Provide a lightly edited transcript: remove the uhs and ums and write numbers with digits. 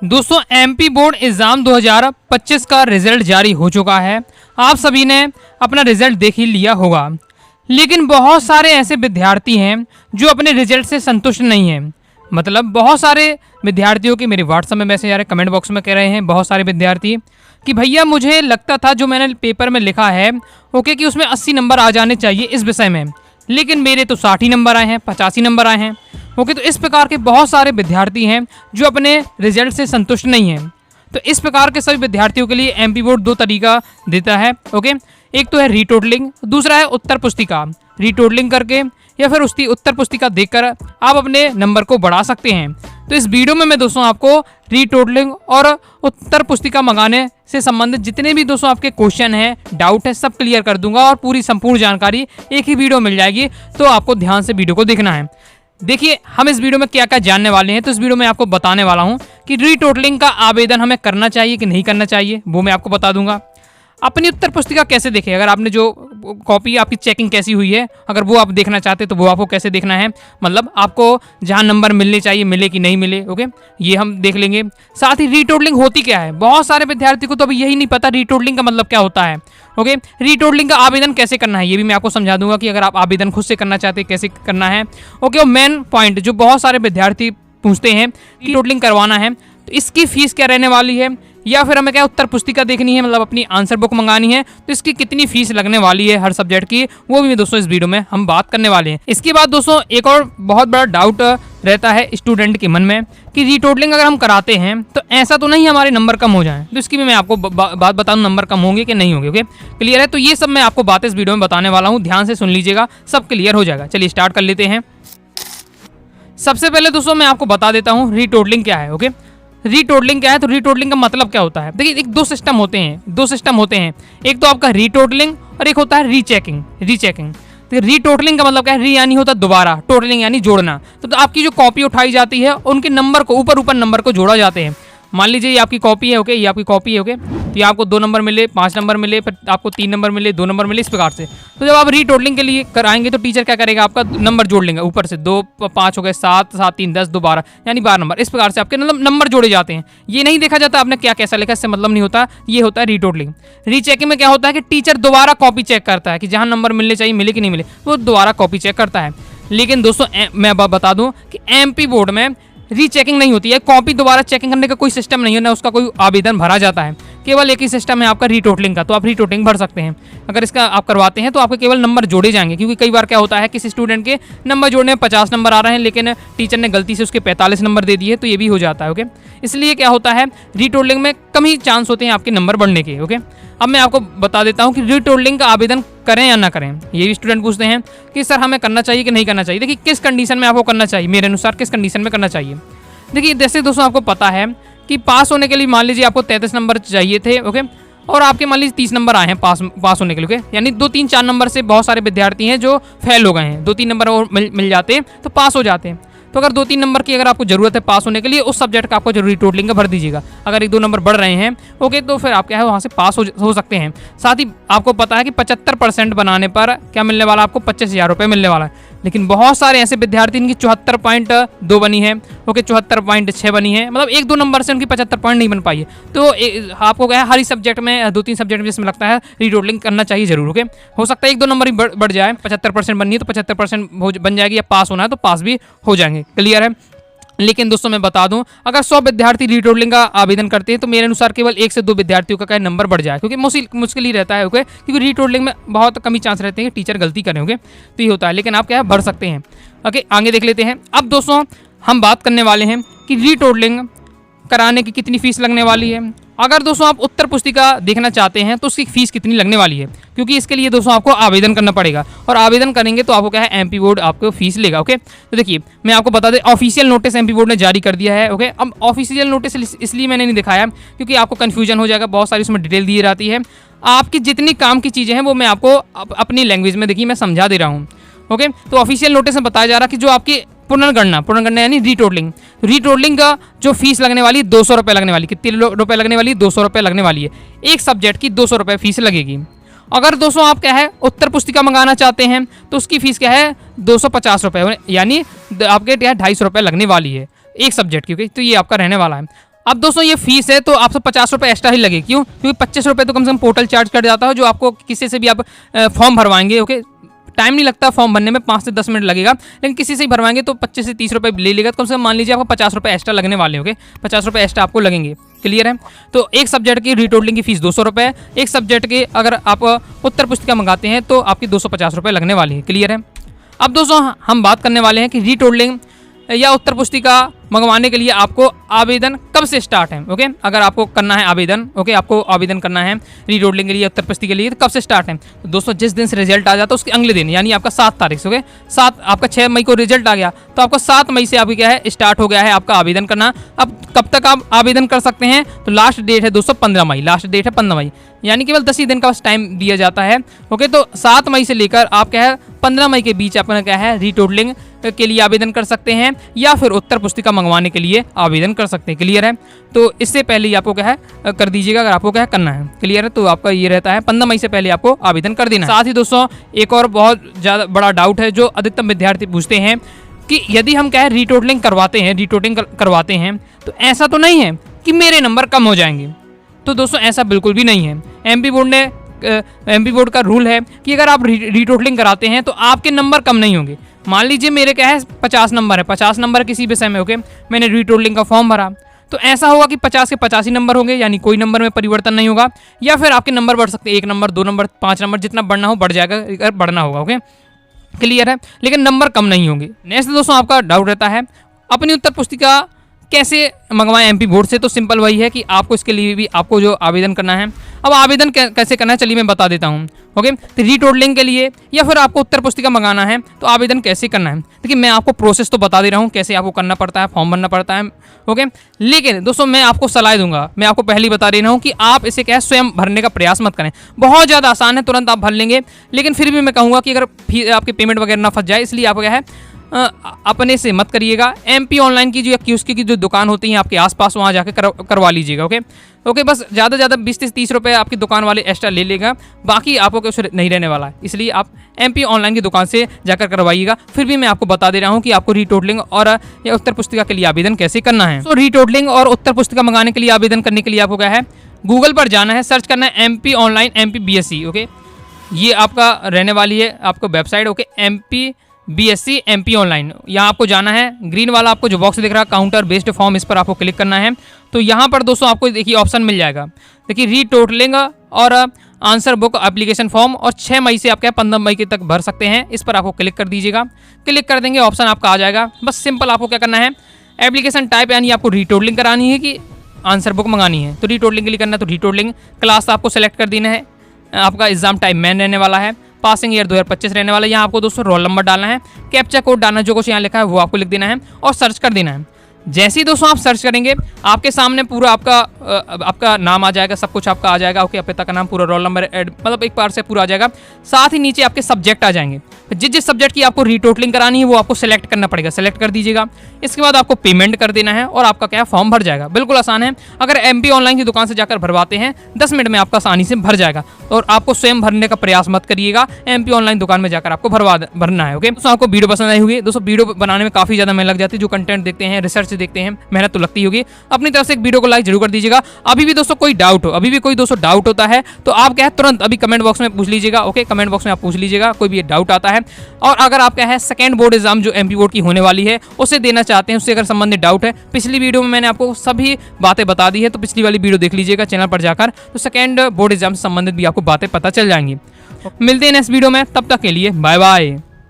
दोस्तों MP board exam 2025 का result जारी हो चुका है। आप सभी ने अपना रिजल्ट देख ही लिया होगा, लेकिन बहुत सारे ऐसे विद्यार्थी हैं जो अपने रिजल्ट से संतुष्ट नहीं हैं। मतलब बहुत सारे विद्यार्थियों के मेरे व्हाट्सएप में मैसेज आ रहे, कमेंट बॉक्स में कह रहे हैं बहुत सारे विद्यार्थी कि भैया मुझे लगता था जो मैंने पेपर में लिखा है ओके कि उसमें 80 नंबर आ जाने चाहिए इस विषय में, लेकिन मेरे तो 60 ही नंबर आए हैं, 85 नंबर आए हैं। ओके, तो इस प्रकार के बहुत सारे विद्यार्थी हैं जो अपने रिजल्ट से संतुष्ट नहीं हैं। तो इस प्रकार के सभी विद्यार्थियों के लिए एमपी बोर्ड दो तरीका देता है। ओके, एक तो है रीटोटलिंग, दूसरा है उत्तर पुस्तिका। रीटोटलिंग करके या फिर उसकी उत्तर पुस्तिका देखकर आप अपने नंबर को बढ़ा सकते हैं। तो इस वीडियो में मैं दोस्तों आपको रीटोटलिंग और उत्तर पुस्तिका मंगाने से संबंधित जितने भी दोस्तों आपके क्वेश्चन हैं, डाउट है, सब क्लियर कर दूंगा और पूरी संपूर्ण जानकारी एक ही वीडियो मिल जाएगी। तो आपको ध्यान से वीडियो को देखना है। देखिए हम इस वीडियो में क्या क्या जानने वाले हैं। तो इस वीडियो में आपको बताने वाला हूं कि रीटोटलिंग का आवेदन हमें करना चाहिए कि नहीं करना चाहिए, वो मैं आपको बता दूंगा। अपनी उत्तर पुस्तिका कैसे देखें, अगर आपने जो कॉपी आपकी चेकिंग कैसी हुई है, अगर वो आप देखना चाहते हैं तो वो आपको कैसे देखना है, मतलब आपको जहां नंबर मिलने चाहिए मिले कि नहीं मिले। ओके, ये हम देख लेंगे। साथ ही रीटोटलिंग होती क्या है, बहुत सारे विद्यार्थी को तो अभी यही नहीं पता रीटोटलिंग का मतलब क्या होता है। ओके, रीटोटलिंग का आवेदन कैसे करना है ये भी मैं आपको समझा दूंगा कि अगर आप आवेदन खुद से करना चाहते हैं कैसे करना है। ओके, और मेन पॉइंट जो बहुत सारे विद्यार्थी पूछते हैं कि रीटोटलिंग करवाना है तो इसकी फीस क्या रहने वाली है, या फिर हमें क्या उत्तर पुस्तिका देखनी है, मतलब अपनी आंसर बुक मंगानी है तो इसकी कितनी फीस लगने वाली है हर सब्जेक्ट की, वो भी दोस्तों इस वीडियो में हम बात करने वाले हैं। इसके बाद दोस्तों एक और बहुत बड़ा डाउट रहता है स्टूडेंट के मन में कि रीटोटलिंग अगर हम कराते हैं तो ऐसा तो नहीं हमारे नंबर कम हो जाएं। तो इसकी भी मैं आपको बात बताऊं, नंबर कम होंगे कि नहीं होंगे। ओके, क्लियर है? तो ये सब मैं आपको बातें इस वीडियो में बताने वाला हूँ, ध्यान से सुन लीजिएगा, सब क्लियर हो जाएगा। चलिए स्टार्ट कर लेते हैं। सबसे पहले दोस्तों मैं आपको बता देता हूँ रीटोटलिंग क्या है। ओके, रीटोटलिंग क्या है, तो रीटोटलिंग का मतलब क्या होता है। देखिए दो सिस्टम होते हैं, एक तो आपका रीटोटलिंग और एक होता है रीचेकिंग। तो रीटोटलिंग का मतलब क्या है, री यानी होता है दोबारा, टोटलिंग यानी जोड़ना। तो आपकी जो कॉपी उठाई जाती है उनके नंबर को ऊपर नंबर को जोड़ा जाते हैं। मान लीजिए ये आपकी कॉपी है। ओके, ये आपकी कॉपी है। ओके, तो ये आपको 2 नंबर मिले, 5 नंबर मिले, फिर आपको 3 नंबर मिले, 2 नंबर मिले, इस प्रकार से। तो जब आप रीटोटलिंग के लिए कराएंगे तो टीचर क्या करेगा, आपका नंबर जोड़ लेंगे ऊपर से। 2 5 हो गए, 7 7 3 10 2 12 यानी 12 नंबर। इस प्रकार से आपके नंबर जोड़े जाते हैं। ये नहीं देखा जाता आपने क्या कैसा लिखा, इससे मतलब नहीं होता। ये होता है रीटोटलिंग। रीचेकिंग में क्या होता है कि टीचर दोबारा कॉपी चेक करता है कि जहां नंबर मिलने चाहिए मिले कि नहीं मिले, वो दोबारा कॉपी चेक करता है। लेकिन दोस्तों मैं बता दूं कि एमपी बोर्ड में रीचेकिंग नहीं होती है, कॉपी दोबारा चेकिंग करने का कोई सिस्टम नहीं है, ना उसका कोई आवेदन भरा जाता है। केवल एक ही सिस्टम है आपका रीटोटलिंग का। तो आप रीटोटलिंग भर सकते हैं। अगर इसका आप करवाते हैं तो आपके केवल नंबर जोड़े जाएंगे, क्योंकि कई बार क्या होता है किसी स्टूडेंट के नंबर जोड़ने में 50 नंबर आ रहे हैं लेकिन टीचर ने गलती से उसके 45 नंबर दे दिए, तो ये भी हो जाता है। ओके, इसलिए क्या होता है रीटोटलिंग में कम ही चांस होते हैं आपके नंबर बढ़ने के। ओके, अब मैं आपको बता देता हूं कि रीटोटलिंग का आवेदन करें या ना करें। ये भी स्टूडेंट पूछते हैं कि सर हमें करना चाहिए कि नहीं करना चाहिए। देखिए किस कंडीशन में आपको करना चाहिए, मेरे अनुसार किस कंडीशन में करना चाहिए। देखिए जैसे दोस्तों आपको पता है कि पास होने के लिए मान लीजिए आपको 33 नंबर चाहिए थे। ओके, और आपके मान लीजिए 30 नंबर आए हैं पास होने के लिए। ओके, यानी 2 3 4 नंबर से बहुत सारे विद्यार्थी हैं जो फेल हो गए हैं। 2 3 नंबर और मिल जाते तो पास हो जाते हैं। तो अगर 2 3 नंबर की अगर आपको जरूरत है पास होने के लिए, उस सब्जेक्ट का आपको जरूरी रीटोटलिंग का भर दीजिएगा। अगर 1 2 नंबर बढ़ रहे हैं ओके, तो फिर आप क्या है वहाँ से पास हो सकते हैं। साथ ही आपको पता है कि 75% बनाने पर क्या मिलने वाला, आपको 25,000 रुपये मिलने वाला है। लेकिन बहुत सारे ऐसे विद्यार्थी इनकी 74.2 बनी है। ओके, 74.6 बनी है, मतलब 1 2 नंबर से उनकी 75 पॉइंट नहीं बन पाई है। तो आपको क्या है हर सब्जेक्ट में 2 3 सब्जेक्ट में जिसमें लगता है रीटोटलिंग करना चाहिए जरूर। ओके, हो सकता है 1 2 नंबर ही बढ़ जाए, 75% बननी है तो 75% बन जाएगी, या पास होना है तो पास भी हो जाएंगे। क्लियर है? लेकिन दोस्तों मैं बता दूं अगर 100 विद्यार्थी रीटोटलिंग का आवेदन करते हैं तो मेरे अनुसार केवल 1 से 2 विद्यार्थियों का नंबर बढ़ जाए, क्योंकि मुश्किल ही रहता है। ओके, क्योंकि रीटोटलिंग में बहुत कम ही चांस रहते हैं कि टीचर गलती करें। ओके, तो ये होता है, लेकिन आप क्या है भर सकते हैं। ओके, आगे देख लेते हैं। अब दोस्तों हम बात करने वाले हैं कि रीटोटलिंग कराने की कितनी फीस लगने वाली है। अगर दोस्तों आप उत्तर पुस्तिका देखना चाहते हैं तो उसकी फीस कितनी लगने वाली है, क्योंकि इसके लिए दोस्तों आपको आवेदन करना पड़ेगा, और आवेदन करेंगे तो आपको क्या है एमपी बोर्ड आपको फीस लेगा। ओके, तो देखिए मैं आपको बता दें ऑफिशियल नोटिस एमपी बोर्ड ने जारी कर दिया है। ओके, अब ऑफिशियल नोटिस इसलिए मैंने नहीं दिखाया क्योंकि आपको कन्फ्यूजन हो जाएगा, बहुत सारी उसमें डिटेल दी जाती है। आपकी जितनी काम की चीज़ें हैं वो मैं आपको अपनी लैंग्वेज में देखिए मैं समझा दे रहा हूँ। ओके, तो ऑफिशियल नोटिस में बताया जा रहा है कि जो आपकी पुनर्गणना यानी रीटोटलिंग का जो फीस लगने वाली है 200 रुपये लगने वाली। कितने रुपये लगने वाली है? 200 रुपये लगने वाली है। एक सब्जेक्ट की 200 रुपये फीस लगेगी। अगर दोस्तों आप क्या है उत्तर पुस्तिका मंगाना चाहते हैं तो उसकी फीस क्या है 250 रुपये, यानी आपके क्या 250 रुपये लगने वाली है एक सब्जेक्ट की। तो ये आपका रहने वाला है। अब दोस्तों ये फीस है तो आपसे 50 रुपये एक्स्ट्रा ही लगे, क्यों? क्योंकि 25 रुपये तो कम से कम पोर्टल चार्ज कर जाता है, जो आपको किसी से भी आप फॉर्म भरवाएंगे, ओके, टाइम नहीं लगता फॉर्म भरने में, 5 से 10 मिनट लगेगा, लेकिन किसी से ही भरवाएंगे तो 25 से 30 रुपये ले लेगा, तो कम से कम मान लीजिए आपको 50 रुपये एक्स्ट्रा लगने वाले, ओके, 50 रुपये एक्स्ट्रा आपको लगेंगे। क्लियर है? तो एक सब्जेक्ट की रीटोटलिंग की फीस 200 रुपये, एक सब्जेक्ट के अगर आप उत्तर पुस्तिका मंगाते हैं तो आपकी 250 रुपये लगने वाली है। क्लियर है? अब दोस्तों हम बात करने वाले हैं कि रीटोटलिंग या उत्तर पुस्तिका मंगवाने के लिए आपको आवेदन कब से स्टार्ट है। ओके, अगर आपको करना है आवेदन, ओके, आपको आवेदन करना है रीटोटलिंग के लिए, उत्तर पुस्तिका के लिए, तो कब से स्टार्ट है? तो दोस्तों जिस दिन से रिजल्ट आ जाता है उसके अगले दिन, यानी आपका 7 तारीख से, ओके, 7 आपका 6 मई को रिजल्ट आ गया, तो आपका 7 मई से आपकी क्या है, स्टार्ट हो गया है आपका आवेदन करना। अब कब तक आप आवेदन कर सकते हैं? तो लास्ट डेट है दोस्तों 15 मई, लास्ट डेट है 15 मई, यानी केवल 10 ही दिन का टाइम दिया जाता है। ओके, तो 7 मई से लेकर आप क्या है 15 मई के बीच अपना क्या है रीटोटलिंग के लिए आवेदन कर सकते हैं, या फिर उत्तर पुस्तिका मंगवाने के लिए आवेदन कर सकते हैं। क्लियर है? तो इससे पहले ही आपको क्या है कर दीजिएगा अगर आपको क्या है करना है। क्लियर है? तो आपका ये रहता है 15 मई से पहले आपको आवेदन कर देना है। साथ ही दोस्तों एक और बहुत ज़्यादा बड़ा डाउट है जो अधिकतम विद्यार्थी पूछते हैं कि यदि हम क्या है रीटोटलिंग करवाते हैं तो ऐसा तो नहीं है कि मेरे नंबर कम हो जाएंगे। तो दोस्तों ऐसा बिल्कुल भी नहीं है। एमपी बोर्ड का रूल है कि अगर आप रीटोटलिंग कराते हैं तो आपके नंबर कम नहीं होंगे। मान लीजिए मेरे क्या है 50 नंबर है, 50 नंबर किसी विषय में, ओके, मैंने रीटोटलिंग का फॉर्म भरा, तो ऐसा होगा कि 50 के 85 ही नंबर होंगे, यानी कोई नंबर में परिवर्तन नहीं होगा, या फिर आपके नंबर बढ़ सकते हैं, 1 नंबर, 2 नंबर, 5 नंबर, जितना बढ़ना हो बढ़ जाएगा, अगर बढ़ना होगा। ओके, क्लियर है? लेकिन नंबर कम नहीं होंगे। नेक्स्ट दोस्तों आपका डाउट रहता है अपनी उत्तर पुस्तिका कैसे मंगवाएं एमपी बोर्ड से। तो सिंपल वही है कि आपको इसके लिए भी आपको जो आवेदन करना है, अब आवेदन कैसे करना है चलिए मैं बता देता हूँ। ओके, तो रीटोटलिंग के लिए या फिर आपको उत्तर पुस्तिका मंगाना है तो आवेदन कैसे करना है, देखिए मैं आपको प्रोसेस तो बता दे रहा हूँ कैसे आपको करना पड़ता है, फॉर्म भरना पड़ता है। ओके, लेकिन दोस्तों मैं आपको सलाह दूंगा, मैं आपको पहले ही बता दे रहा हूँ कि आप इसे क्या है स्वयं भरने का प्रयास मत करें। बहुत ज़्यादा आसान है, तुरंत आप भर लेंगे, लेकिन फिर भी मैं कहूँगा कि अगर आपकी पेमेंट वगैरह ना फंस जाए, इसलिए आप क्या है अपने से मत करिएगा। एमपी ऑनलाइन की जो कियोस्क की जो दुकान होती है आपके आसपास, वहाँ जाके करवा लीजिएगा। ओके, बस ज़्यादा से ज़्यादा 20 से 30 रुपये आपकी दुकान वाले एक्स्ट्रा ले लेगा, बाकी आपको कुछ नहीं रहने वाला है, इसलिए आप एमपी ऑनलाइन की दुकान से जाकर करवाइएगा। फिर भी मैं आपको बता दे रहा हूँ कि आपको रीटोटलिंग और या उत्तर पुस्तिका के लिए आवेदन कैसे करना है। तो रीटोटलिंग और उत्तर पुस्तिका मंगाने के लिए आवेदन करने के लिए आपको क्या है गूगल पर जाना है, सर्च करना है एमपी ऑनलाइन MPBSE। ओके, ये आपका रहने वाली है आपको website. Okay, MPBSE MP online, यहाँ आपको जाना है, ग्रीन वाला आपको जो बॉक्स दिख रहा है काउंटर बेस्ड फॉर्म, इस पर आपको क्लिक करना है। तो यहाँ पर दोस्तों आपको देखिए ऑप्शन मिल जाएगा, देखिए रीटोटलिंग और आंसर बुक एप्लीकेशन फॉर्म, और 6 मई से आप क्या 15 मई के तक भर सकते हैं। इस पर आपको क्लिक कर दीजिएगा, क्लिक कर देंगे ऑप्शन आपका आ जाएगा। बस सिंपल आपको क्या करना है एप्लीकेशन टाइप, यानी आपको रीटोटलिंग करानी है कि आंसर बुक मंगानी है। तो रीटोटलिंग के लिए करना है तो रीटोटलिंग, क्लास आपको सेलेक्ट कर देना है, आपका एग्जाम टाइप मैन रहने वाला है, पासिंग ईयर 2025 रहने वाला है। यहाँ आपको दोस्तों रोल नंबर डालना है, कैप्चा कोड डालना है, जो कुछ यहाँ लिखा है वो आपको लिख देना है और सर्च कर देना है। जैसे ही दोस्तों आप सर्च करेंगे आपके सामने पूरा आपका नाम आ जाएगा, सब कुछ आपका आ जाएगा। ओके, पिता का नाम, पूरा रोल नंबर मतलब एक बार से पूरा आ जाएगा। साथ ही नीचे आपके सब्जेक्ट आ जाएंगे, जिस सब्जेक्ट की आपको रीटोटलिंग करानी है वो आपको सेलेक्ट करना पड़ेगा, सेलेक्ट कर दीजिएगा। इसके बाद आपको पेमेंट कर देना है और आपका क्या फॉर्म भर जाएगा। बिल्कुल आसान है, अगर एमपी ऑनलाइन की दुकान से जाकर भरवाते हैं 10 मिनट में आपका आसानी से भर जाएगा, और आपको स्वयं भरने का प्रयास मत करिएगा, एमपी ऑनलाइन दुकान में जाकर आपको भरना है। ओके दोस्तों, आपको वीडियो पसंद आई होगी। दोस्तों वीडियो बनाने में काफी ज्यादा मेहनत लग जाती है, जो कंटेंट देखते हैं, रिसर्च देखते हैं, मेहनत तो लगती होगी। अपनी तरफ से एक वीडियो को लाइक जरूर कर दीजिएगा। अभी भी दोस्तों कोई डाउट हो, अभी भी कोई दोस्तों डाउट होता है तो आप क्या है तुरंत अभी कमेंट बॉक्स में पूछ लीजिएगा। ओके, कमेंट बॉक्स में आप पूछ लीजिएगा कोई भी डाउट आता है। और अगर आप क्या है सेकंड बोर्ड एग्जाम जो एमपी बोर्ड की होने वाली है उसे देना चाहते हैं, उससे अगर संबंधित डाउट है, पिछली वीडियो में मैंने आपको सभी बातें बता दी है, तो पिछली वाली वीडियो देख लीजिएगा चैनल पर जाकर, तो सेकंड बोर्ड एग्जाम से संबंधित भी आपको बातें पता चल जाएंगी। मिलते हैं नेक्स्ट वीडियो में, तब तक के लिए बाय बाय।